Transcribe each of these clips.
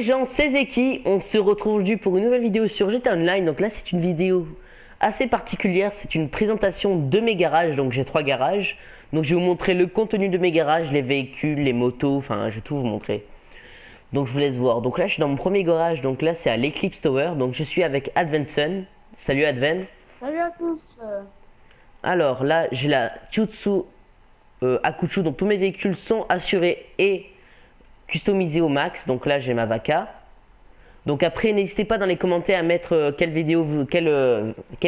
gens, c'est Zeki, on se retrouve aujourd'hui pour une nouvelle vidéo sur GTA Online. Donc là c'est une vidéo assez particulière, c'est une présentation de mes garages, donc j'ai 3 garages. Donc je vais vous montrer le contenu de mes garages, les véhicules, les motos, enfin je vais tout vous montrer. Donc je vous laisse voir. Donc là je suis dans mon premier garage, donc là c'est à l'Eclipse Tower, donc je suis avec Advenson. Salut Adven. Salut à tous. Alors là j'ai la Chutsu Akuchu, donc tous mes véhicules sont assurés et customisés au max. Donc là j'ai ma Vaca. Donc après, n'hésitez pas dans les commentaires à mettre quelle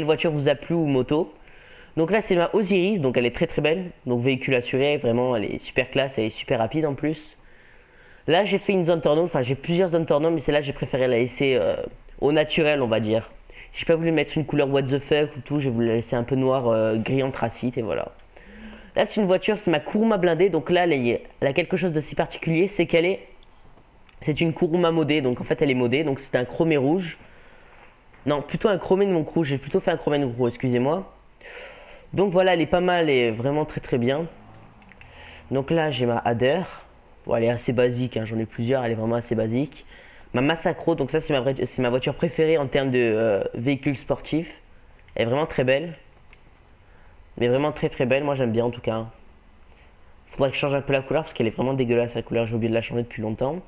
voiture vous a plu ou moto. Donc là, c'est ma Osiris, donc elle est très très belle. Donc véhicule assuré, vraiment, elle est super classe, elle est super rapide en plus. Là, j'ai fait une zone tornado, enfin j'ai plusieurs zones tornado, mais celle-là, j'ai préféré la laisser au naturel, on va dire. J'ai pas voulu mettre une couleur what the fuck ou tout, j'ai voulu la laisser un peu noir, gris anthracite et voilà. Là, c'est une voiture, c'est ma Kuruma blindée, donc là, elle a quelque chose de si particulier, c'est qu'elle est... C'est une Kuruma modée, donc en fait elle est modée, donc c'est un chromé rouge. Non, plutôt un chromé de mon crew, j'ai plutôt fait un chromé de mon crew, excusez-moi. Donc voilà, elle est pas mal, elle est vraiment très très bien. Donc là j'ai ma Hader. Bon, elle est assez basique, hein, j'en ai plusieurs, elle est vraiment assez basique. Ma Massacro, donc ça c'est ma voiture préférée en termes de véhicule sportif. Elle est vraiment très belle. Mais vraiment très très belle, moi j'aime bien en tout cas. Faudrait que je change un peu la couleur parce qu'elle est vraiment dégueulasse la couleur, j'ai oublié de la changer depuis longtemps.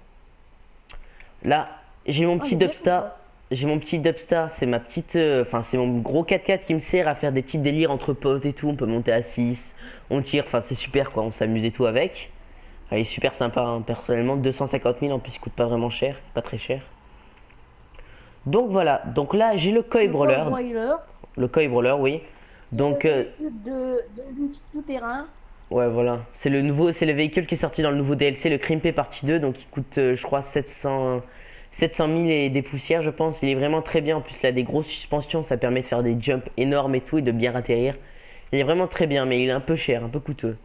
Là, j'ai mon petit Dubstar. J'ai mon petit Dubstar, c'est ma petite. Enfin, c'est mon gros 4x4 qui me sert à faire des petits délires entre potes et tout. On peut monter à 6, on tire, enfin, c'est super quoi, on s'amuse et tout avec. Elle est super sympa, hein. Personnellement, 250 000 en plus, il coûte pas vraiment cher, pas très cher. Donc voilà, donc là, j'ai le Koi Brawler. Le Koi Brawler, oui. Donc. De luxe tout terrain. Ouais, voilà. C'est le véhicule qui est sorti dans le nouveau DLC, le Crimpé partie 2, donc il coûte, je crois, 700 000 et des poussières, je pense. Il est vraiment très bien. En plus, il a des grosses suspensions, ça permet de faire des jumps énormes et tout, et de bien atterrir. Il est vraiment très bien, mais il est un peu cher, un peu coûteux.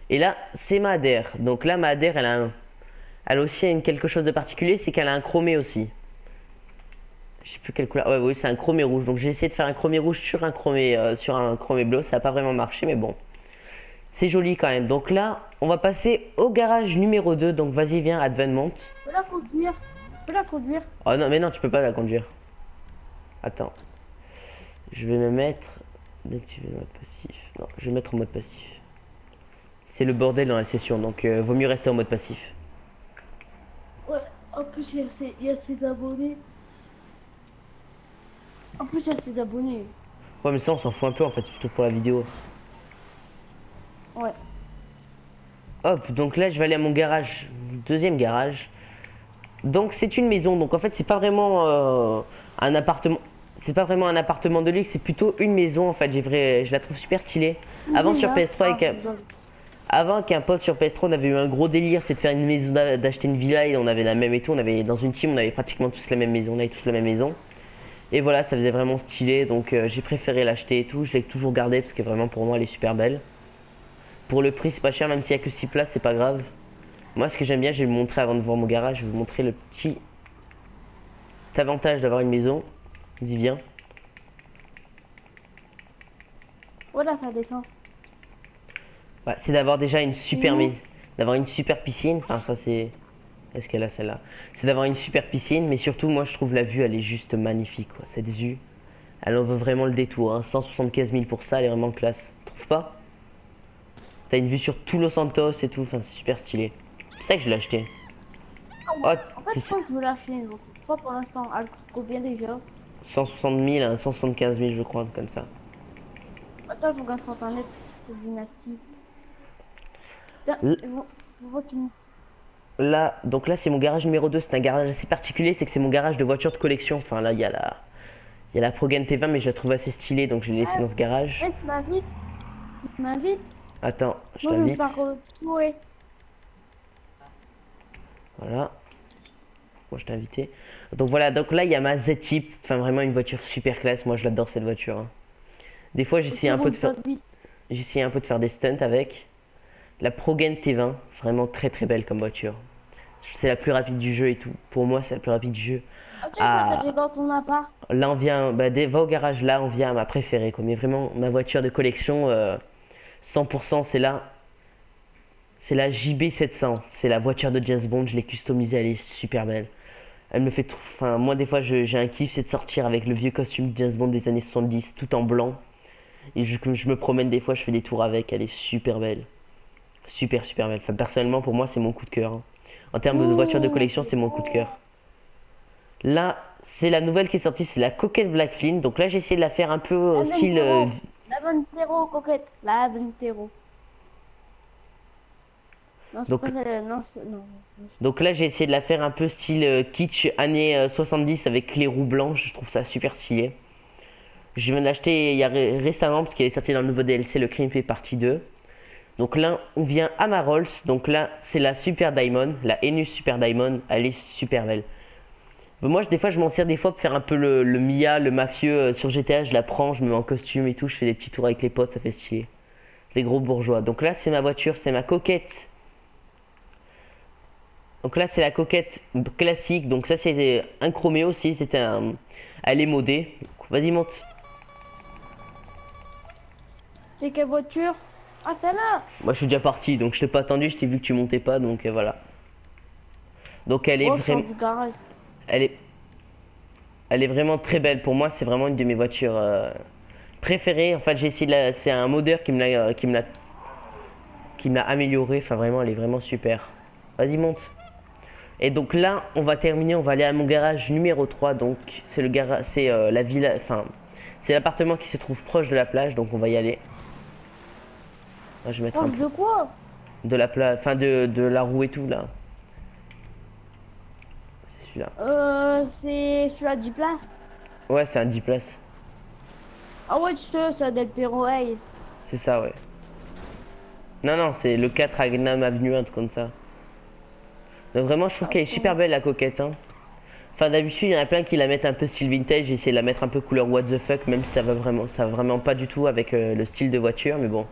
Et là, c'est ma Hader. Donc là, ma Hader, elle a aussi quelque chose de particulier, c'est qu'elle a un chromé aussi. Je sais plus quelle couleur. Ouais, oui, c'est un chromé rouge. Donc j'ai essayé de faire un chromé rouge sur un chromé bleu. Ça n'a pas vraiment marché, mais bon. C'est joli quand même. Donc là, on va passer au garage numéro 2. Donc vas-y, viens, Adven monte. Je peux la conduire. Je peux la conduire. Oh non, mais non, tu peux pas la conduire. Attends. Je vais me mettre... D'activer le mode passif. Non, je vais mettre en mode passif. C'est le bordel dans la session, donc vaut mieux rester en mode passif. Ouais, en plus il y a ses abonnés. En plus il y a ses abonnés. Ouais, mais ça, on s'en fout un peu en fait, c'est plutôt pour la vidéo. Ouais. Hop, donc là, je vais aller à mon garage. Deuxième garage. Donc c'est une maison, donc en fait c'est pas vraiment un appartement. C'est pas vraiment un appartement de luxe, c'est plutôt une maison en fait. Je la trouve super stylée. Avant sur PS3 avant qu'un pote sur PS3 on avait eu un gros délire, c'est de faire une maison, d'acheter une villa et on avait la même et tout. On avait dans une team, on avait pratiquement tous la même maison, on avait tous la même maison. Et voilà, ça faisait vraiment stylé, donc j'ai préféré l'acheter et tout. Je l'ai toujours gardé parce que vraiment pour moi elle est super belle. Pour le prix c'est pas cher, même s'il y a que 6 places, c'est pas grave. Moi, ce que j'aime bien, je vais vous montrer avant de voir mon garage, je vais vous montrer le petit avantage d'avoir une maison. Vas-y, viens. Voilà, ça descend. Ouais, c'est d'avoir déjà une super d'avoir une super piscine. Enfin, ça c'est. Est-ce qu'elle a celle-là? C'est d'avoir une super piscine, mais surtout, moi, je trouve la vue, elle est juste magnifique, quoi. Cette vue, elle en vaut vraiment le détour. Hein. 175 000 pour ça, elle est vraiment classe. Tu trouves pas? T'as une vue sur tout Los Santos et tout. Enfin, c'est super stylé. C'est ça que je l'ai acheté. Oh, En fait, je crois que je veux l'acheter. Donc, pas pour l'instant. Elle coûte combien déjà? 160 000, hein, 175 000, je crois, comme ça. Attends, je regarde sur internet. C'est dynastie. Tiens, je vois qu'il... Là, donc là c'est mon garage numéro 2, c'est un garage assez particulier, c'est que c'est mon garage de voitures de collection. Enfin là il y a la Progan T20 mais je la trouve assez stylée donc je l'ai laissée dans ce garage. Hey, tu m'invites? Tu m'invites? Attends, je Moi, je vais me t'invite. faire retrouver. Voilà. Moi je t'ai invité. Donc voilà, donc là il y a ma Z-Type, enfin vraiment une voiture super classe, moi je l'adore cette voiture. Hein. Des fois j'essayais un peu de faire des stunts avec. La Progan T20, vraiment très très belle comme voiture. C'est la plus rapide du jeu et tout. Pour moi, c'est la plus rapide du jeu. Ok, ça t'arrive dans ton appart. Là, on vient, bah, va au garage. Là, on vient à ma préférée. Quoi. Mais vraiment, ma voiture de collection, 100%, c'est là. C'est la JB 700. C'est la voiture de James Bond. Je l'ai customisée. Elle est super belle. Elle me fait enfin moi des fois j'ai un kiff, c'est de sortir avec le vieux costume de James Bond des années 70 tout en blanc et je me promène des fois, je fais des tours avec, elle est super belle. Super belle. Enfin personnellement pour moi c'est mon coup de cœur, hein. En termes de voiture de Ouh, collection, c'est c'est mon coup de beau. cœur. Là, c'est la nouvelle qui est sortie, c'est la Coquette Black Flynn. Donc là, j'ai essayé de la faire un peu au style. L'Aventero. L'Aventero, coquette. L'Aventero. Non, c'est Donc, pas celle-là. Non, non. donc là, j'ai essayé de la faire un peu style kitsch années 70 avec les roues blanches. Je trouve ça super stylé. Je viens de l'acheter il y a récemment parce qu'elle est sortie dans le nouveau DLC, le Crime fait partie 2. Donc là, on vient à ma Rolls. Donc là, c'est la Super Diamond, la Enus Super Diamond. Elle est super belle. Moi, des fois, je m'en sers des fois pour faire un peu le Mia, le mafieux sur GTA. Je la prends, je me mets en costume et tout. Je fais des petits tours avec les potes, ça fait stylé. Les gros bourgeois. Donc là, c'est ma voiture, c'est ma coquette. Donc là, c'est la coquette classique. Donc ça, c'est un chromé aussi. C'était un. Elle est modée. Vas-y, monte. C'est quelle voiture? Ah, celle-là. Moi, je suis déjà parti, donc je t'ai pas attendu. Je t'ai vu que tu montais pas, donc voilà. Donc elle est Oh, je sors vraiment. du garage. Elle est. Elle est vraiment très belle. Pour moi, c'est vraiment une de mes voitures préférées. En fait, j'ai essayé de la. C'est un modeur qui me l'a amélioré. Enfin, vraiment, elle est vraiment super. Vas-y, monte. Et donc là, on va terminer, on va aller à mon garage numéro 3. Donc c'est le garage, c'est la villa, enfin c'est l'appartement qui se trouve proche de la plage, donc on va y aller. Ah, je vais mettre un Proche peu de quoi? de la plage, enfin de la roue et tout là. C'est celui-là. C'est celui-là 10 places. Ouais, c'est un 10 places. Ah ouais, tu sais, c'est Del Perro, hey. C'est ça, ouais. Non, non, c'est le 4 Agnam Avenue, un truc comme ça. Donc vraiment, je trouve qu'elle est super Attends. belle la coquette, hein. Enfin d'habitude, il y en a plein qui la mettent un peu style vintage. J'ai essayé de la mettre un peu couleur what the fuck, même si ça va vraiment pas du tout avec le style de voiture, mais bon.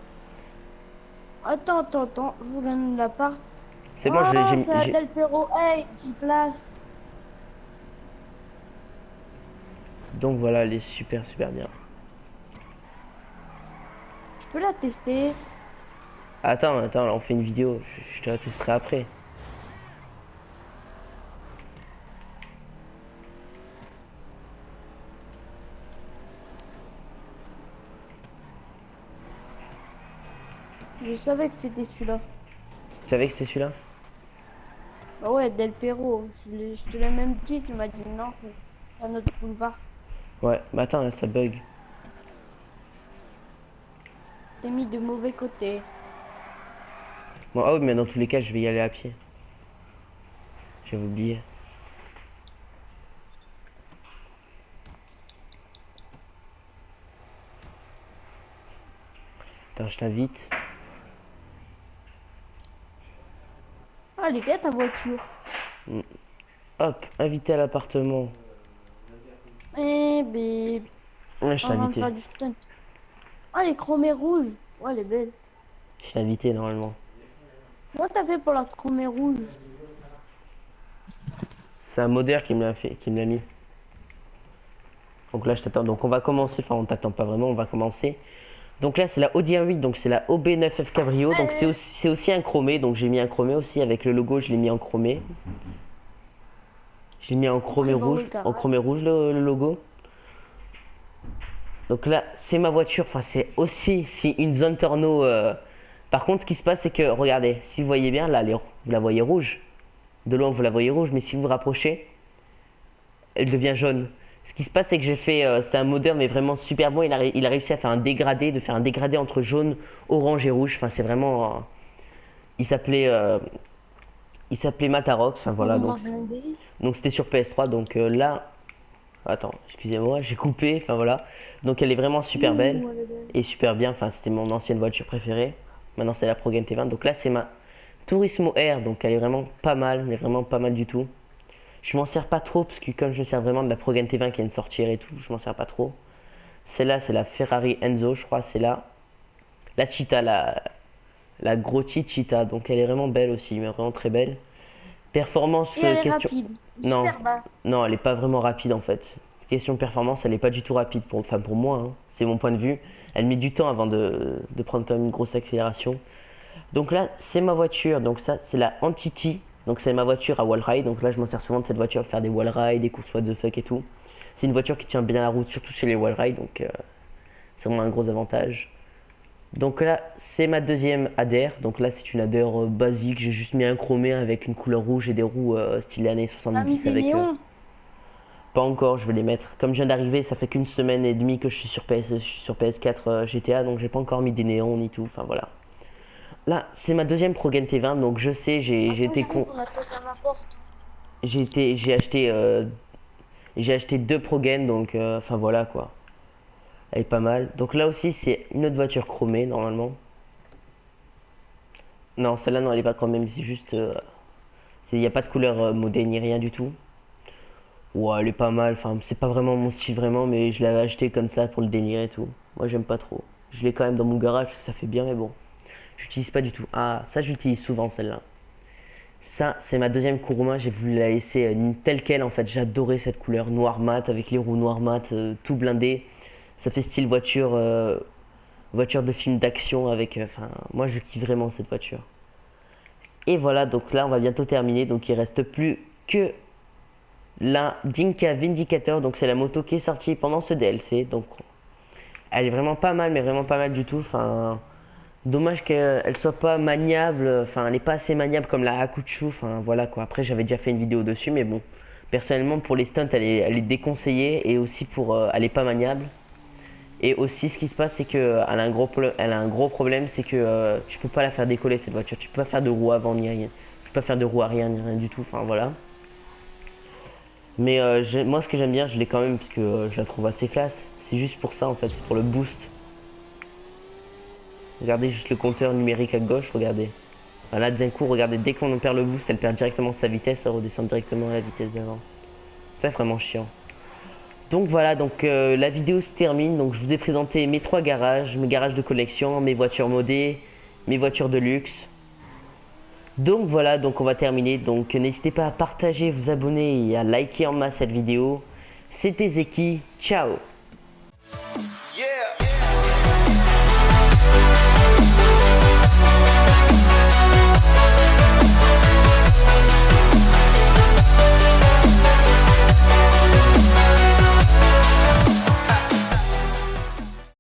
Attends. Je vous donne l'appart. C'est bon, Oh, c'est la Del Perro, hey, 10 places. Donc voilà, elle est super bien. Je peux la tester. Attends, là on fait une vidéo, je te la testerai après. Je savais que c'était celui-là. Tu savais que c'était celui-là? Ah ouais, Del Perro. Je te l'ai même dit, tu m'as dit non. C'est un autre boulevard. Ouais, mais attends, là, ça bug. T'es mis de mauvais côté. Bon, ah oui, mais dans tous les cas, je vais y aller à pied. J'avais oublié. Attends, je t'invite. Ah, elle est bien ta voiture. Hop, invité à l'appartement. Eh, bébé. Ouais, je t'ai On va me invité. faire du stunt. Ah, elle est chromée rouge. Ouais, elle est belle. Je t'ai invité normalement. Comment t'as fait pour la chromée rouge? C'est un modeur qui me l'a fait, qui me l'a mis. Donc là, je t'attends. Donc on va commencer. Enfin, on t'attend pas vraiment, on va commencer. Donc là, c'est la Audi A8, donc c'est la OB9F Cabrio. Donc c'est aussi un chromé. Donc j'ai mis un chromé aussi avec le logo, je l'ai mis en chromé. J'ai mis Très dans le en garage. chromé rouge le logo. Donc là, c'est ma voiture. Enfin, c'est une zone torno. Par contre, ce qui se passe, c'est que, regardez, si vous voyez bien, là, vous la voyez rouge. De loin, vous la voyez rouge, mais si vous vous rapprochez, elle devient jaune. Ce qui se passe, c'est que j'ai fait, c'est un modeur, mais vraiment super bon. Il a réussi à faire un dégradé, de faire un dégradé entre jaune, orange et rouge. Enfin, c'est vraiment. Il s'appelait, euh, il s'appelait Matarox. Enfin On voilà, va voir un délit. donc c'était sur PS3. Donc là, attends, excusez-moi, j'ai coupé. Enfin voilà. Donc elle est vraiment super belle Ouh, elle est belle. et super bien. Enfin, c'était mon ancienne voiture préférée. Maintenant, c'est la Progen T20. Donc là, c'est ma Turismo R. Donc elle est vraiment pas mal, mais vraiment pas mal du tout. Je m'en sers pas trop parce que comme je me sers vraiment de la Progen T20 qui vient de sortir et tout, je m'en sers pas trop. Celle-là, c'est la Ferrari Enzo, je crois. C'est la Cheetah, la Grotti Cheetah. Donc elle est vraiment belle aussi, mais vraiment très belle. Performance, Et elle est question. rapide. Non, Super basse. non, elle est pas vraiment rapide en fait. Question performance, elle est pas du tout rapide enfin, pour moi, hein. C'est mon point de vue. Elle met du temps avant de prendre quand même une grosse accélération. Donc là, c'est ma voiture. Donc ça, c'est la Entity. Donc c'est ma voiture à wall ride. Donc là je m'en sers souvent de cette voiture pour faire des wall ride, des courses what the fuck et tout. C'est une voiture qui tient bien la route, surtout sur les wall ride. Donc c'est vraiment un gros avantage. Donc là c'est ma deuxième ADR. Donc là c'est une ADR basique. J'ai juste mis un chromé avec une couleur rouge et des roues style années On a mis 70 des avec... néons. Pas encore, je vais les mettre. Comme je viens d'arriver, ça fait qu'une semaine et demie que je suis sur PS4 GTA, donc j'ai pas encore mis des néons ni tout. Enfin voilà. Là, c'est ma deuxième Pro Game T20, donc je sais, j'ai été con. On a toqué à ma porte. J'ai acheté deux Pro Game, donc enfin voilà quoi. Elle est pas mal. Donc là aussi, c'est une autre voiture chromée normalement. Non, celle-là non, elle est pas chromée, mais c'est juste, il n'y a pas de couleur modèle ni rien du tout. Ouais, elle est pas mal. Enfin, c'est pas vraiment mon style vraiment, mais je l'avais acheté comme ça pour le délire et tout. Moi, j'aime pas trop. Je l'ai quand même dans mon garage parce que ça fait bien, mais bon. J'utilise pas du tout. Ah, ça, j'utilise souvent celle-là. Ça, c'est ma deuxième Kuruma. J'ai voulu la laisser telle quelle en fait. J'adorais cette couleur noir mat avec les roues noir mat, tout blindé. Ça fait style voiture, voiture de film d'action avec. Enfin, moi, je kiffe vraiment cette voiture. Et voilà, donc là, on va bientôt terminer. Donc, il reste plus que la Dinka Vindicator, donc c'est la moto qui est sortie pendant ce DLC, donc elle est vraiment pas mal, mais vraiment pas mal du tout. Enfin, dommage qu'elle soit pas maniable, enfin elle est pas assez maniable comme la Hakuchu, enfin voilà quoi. Après j'avais déjà fait une vidéo dessus, mais bon, personnellement pour les stunts elle est déconseillée et aussi pour elle est pas maniable. Et aussi ce qui se passe c'est que elle a un gros problème, c'est que tu peux pas la faire décoller cette voiture, tu peux pas faire de roue avant ni rien, tu peux pas faire de roue arrière ni rien du tout, enfin voilà. Mais moi ce que j'aime bien, je l'ai quand même parce que je la trouve assez classe. C'est juste pour ça en fait, c'est pour le boost. Regardez juste le compteur numérique à gauche, regardez. Enfin, là d'un coup, regardez, dès qu'on perd le boost, elle perd directement de sa vitesse, elle redescend directement à la vitesse d'avant. C'est vraiment chiant. Donc voilà, donc la vidéo se termine. Donc je vous ai présenté mes trois garages, mes garages de collection, mes voitures modées, mes voitures de luxe. Donc voilà, donc on va terminer. Donc n'hésitez pas à partager, vous abonner et à liker en masse cette vidéo. C'était Zeki, ciao.